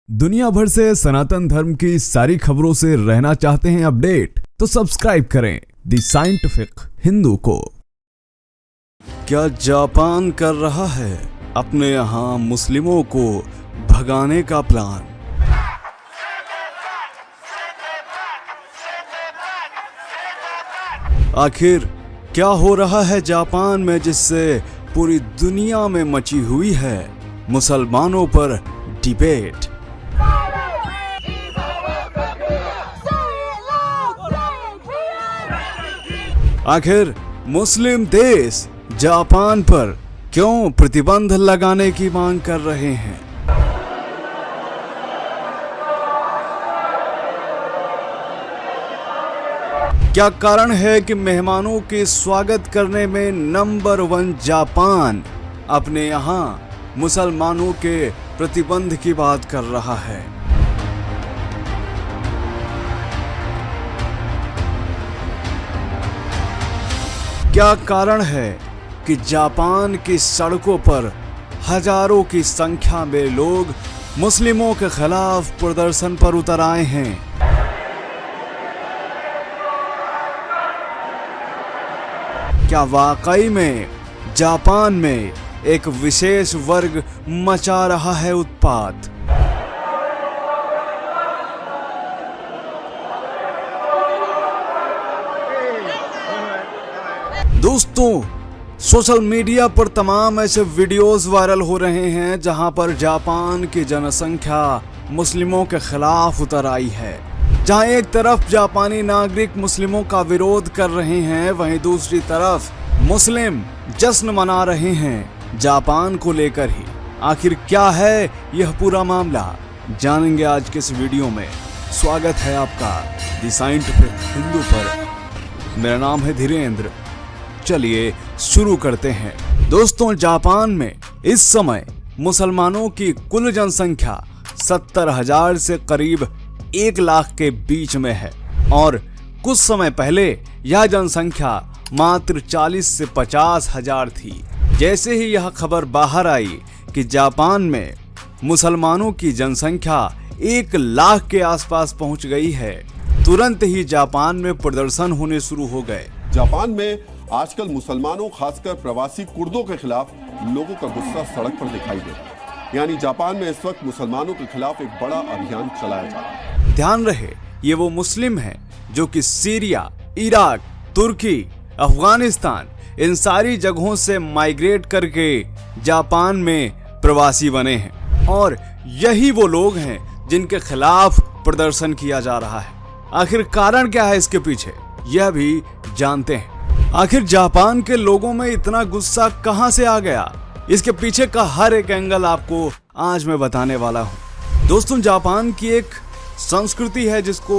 दुनिया भर से सनातन धर्म की सारी खबरों से रहना चाहते हैं अपडेट, तो सब्सक्राइब करें द साइंटिफिक हिंदू को। क्या जापान कर रहा है अपने यहाँ मुस्लिमों को भगाने का प्लान? आखिर क्या हो रहा है जापान में जिससे पूरी दुनिया में मची हुई है मुसलमानों पर डिबेट? आखिर मुस्लिम देश जापान पर क्यों प्रतिबंध लगाने की मांग कर रहे हैं? क्या कारण है कि मेहमानों के स्वागत करने में नंबर 1 जापान अपने यहाँ मुसलमानों के प्रतिबंध की बात कर रहा है? क्या कारण है कि जापान की सड़कों पर हजारों की संख्या में लोग मुस्लिमों के खिलाफ प्रदर्शन पर उतर आए हैं? क्या वाकई में जापान में एक विशेष वर्ग मचा रहा है उत्पात? दोस्तों, सोशल मीडिया पर तमाम ऐसे वीडियोस वायरल हो रहे हैं जहां पर जापान की जनसंख्या मुस्लिमों के खिलाफ उतर आई है। जहां एक तरफ जापानी नागरिक मुस्लिमों का विरोध कर रहे हैं, वहीं दूसरी तरफ मुस्लिम जश्न मना रहे हैं जापान को लेकर ही। आखिर क्या है यह पूरा मामला, जानेंगे आज के इस वीडियो में। स्वागत है आपका द साइंटिफिक हिंदू पर। मेरा नाम है धीरेन्द्र। चलिए शुरू करते हैं। दोस्तों, जापान में इस समय मुसलमानों की कुल जनसंख्या 70,000 से करीब 1 लाख के बीच में है और कुछ समय पहले यह जनसंख्या मात्र 40 से 50,000 थी। जैसे ही यह खबर बाहर आई कि जापान में मुसलमानों की जनसंख्या 1 लाख के आसपास पहुंच गई है, तुरंत ही जापान में प्रदर्शन होने शुरू हो गए। जापान में आजकल मुसलमानों, खासकर प्रवासी कुर्दों के खिलाफ लोगों का गुस्सा सड़क पर दिखाई दे रहा है। यानी जापान में इस वक्त मुसलमानों के खिलाफ एक बड़ा अभियान चलाया जा रहा है। ध्यान रहे, ये वो मुस्लिम हैं जो कि सीरिया, इराक, तुर्की, अफगानिस्तान इन सारी जगहों से माइग्रेट करके जापान में प्रवासी बने हैं और यही वो लोग हैं जिनके खिलाफ प्रदर्शन किया जा रहा है। आखिर कारण क्या है इसके पीछे, यह भी जानते हैं। आखिर जापान के लोगों में इतना गुस्सा कहां से आ गया, इसके पीछे का हर एक एंगल आपको आज मैं बताने वाला हूं। दोस्तों, जापान की एक संस्कृति है जिसको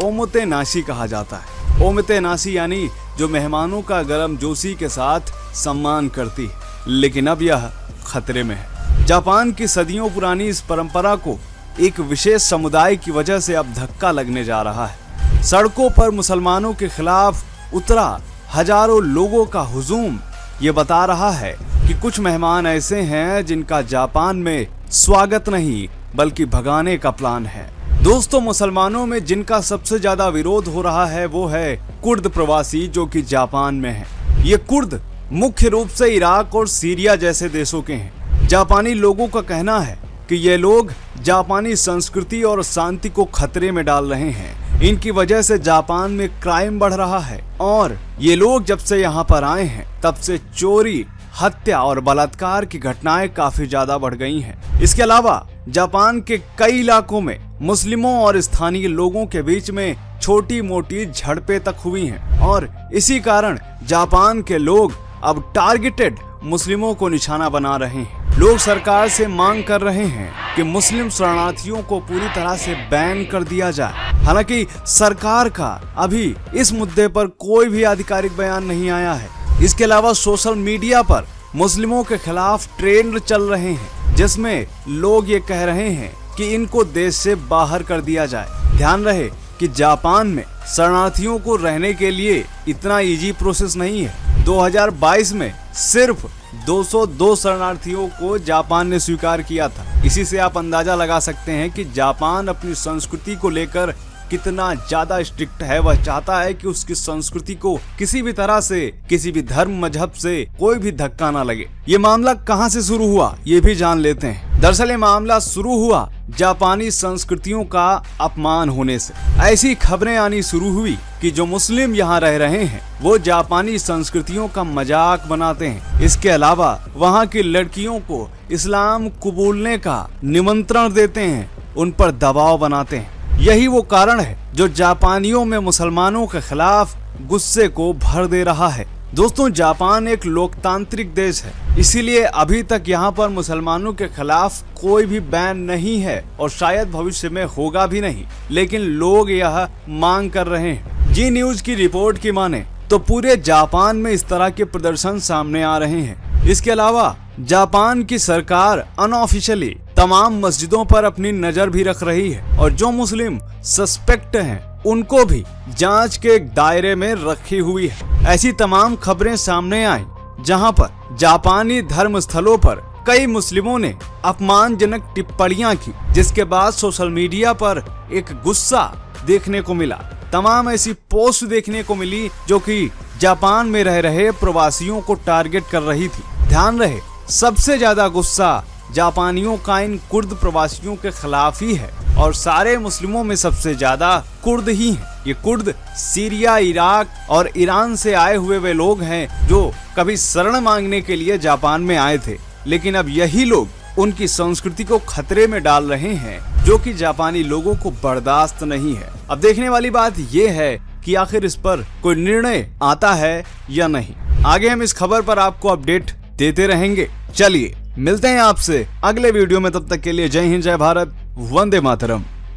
ओमोतेनाशी कहा जाता है। ओमोतेनाशी यानी जो मेहमानों का गर्मजोशी के साथ सम्मान करती है, लेकिन अब यह खतरे में है। जापान की सदियों पुरानी इस परंपरा को एक विशेष समुदाय की वजह से अब धक्का लगने जा रहा है। सड़कों पर मुसलमानों के खिलाफ उतरा हजारों लोगों का हुजूम ये बता रहा है कि कुछ मेहमान ऐसे हैं जिनका जापान में स्वागत नहीं बल्कि भगाने का प्लान है। दोस्तों, मुसलमानों में जिनका सबसे ज्यादा विरोध हो रहा है वो है कुर्द प्रवासी जो कि जापान में है। ये कुर्द मुख्य रूप से इराक और सीरिया जैसे देशों के हैं। जापानी लोगों का कहना है कि ये लोग जापानी संस्कृति और शांति को खतरे में डाल रहे हैं। इनकी वजह से जापान में क्राइम बढ़ रहा है और ये लोग जब से यहाँ पर आए हैं तब से चोरी, हत्या और बलात्कार की घटनाएं काफी ज्यादा बढ़ गई हैं। इसके अलावा जापान के कई इलाकों में मुस्लिमों और स्थानीय लोगों के बीच में छोटी मोटी झड़पें तक हुई हैं और इसी कारण जापान के लोग अब टारगेटेड मुस्लिमों को निशाना बना रहे हैं। लोग सरकार से मांग कर रहे हैं कि मुस्लिम शरणार्थियों को पूरी तरह से बैन कर दिया जाए। हालांकि सरकार का अभी इस मुद्दे पर कोई भी आधिकारिक बयान नहीं आया है। इसके अलावा सोशल मीडिया पर मुस्लिमों के खिलाफ ट्रेंड चल रहे हैं जिसमें लोग ये कह रहे हैं कि इनको देश से बाहर कर दिया जाए। ध्यान रहे कि जापान में शरणार्थियों को रहने के लिए इतना इजी प्रोसेस नहीं है। 2022 में सिर्फ 202 शरणार्थियों को जापान ने स्वीकार किया था। इसी से आप अंदाजा लगा सकते हैं कि जापान अपनी संस्कृति को लेकर कितना ज्यादा स्ट्रिक्ट है। वह चाहता है कि उसकी संस्कृति को किसी भी तरह से, किसी भी धर्म मजहब से कोई भी धक्का ना लगे। ये मामला कहां से शुरू हुआ ये भी जान लेते हैं। दरअसल ये मामला शुरू हुआ जापानी संस्कृतियों का अपमान होने से। ऐसी खबरें आनी शुरू हुई कि जो मुस्लिम यहाँ रह रहे हैं वो जापानी संस्कृतियों का मजाक बनाते हैं। इसके अलावा वहाँ की लड़कियों को इस्लाम कबूलने का निमंत्रण देते हैं, उन पर दबाव बनाते हैं। यही वो कारण है जो जापानियों में मुसलमानों के खिलाफ गुस्से को भर दे रहा है। दोस्तों, जापान एक लोकतांत्रिक देश है, इसीलिए अभी तक यहाँ पर मुसलमानों के खिलाफ कोई भी बैन नहीं है और शायद भविष्य में होगा भी नहीं। लेकिन लोग यह मांग कर रहे हैं। जी न्यूज की रिपोर्ट की माने तो पूरे जापान में इस तरह के प्रदर्शन सामने आ रहे हैं। इसके अलावा जापान की सरकार अनऑफिशियली तमाम मस्जिदों पर अपनी नजर भी रख रही है और जो मुस्लिम सस्पेक्ट हैं उनको भी जांच के दायरे में रखी हुई है। ऐसी तमाम खबरें सामने आई जहां पर जापानी धर्म स्थलों पर कई मुस्लिमों ने अपमानजनक टिप्पणियां की, जिसके बाद सोशल मीडिया पर एक गुस्सा देखने को मिला। तमाम ऐसी पोस्ट देखने को मिली जो कि जापान में रह रहे प्रवासियों को टारगेट कर रही थी। ध्यान रहे, सबसे ज्यादा गुस्सा जापानियों का इन कुर्द प्रवासियों के खिलाफ ही है और सारे मुस्लिमों में सबसे ज्यादा कुर्द ही हैं। ये कुर्द सीरिया, इराक और ईरान से आए हुए वे लोग हैं जो कभी शरण मांगने के लिए जापान में आए थे, लेकिन अब यही लोग उनकी संस्कृति को खतरे में डाल रहे हैं जो कि जापानी लोगों को बर्दाश्त नहीं है। अब देखने वाली बात ये है कि आखिर इस पर कोई निर्णय आता है या नहीं। आगे हम इस खबर पर आपको अपडेट देते रहेंगे। चलिए मिलते हैं आपसे अगले वीडियो में, तब तक के लिए जय हिंद, जय भारत, वंदे मातरम।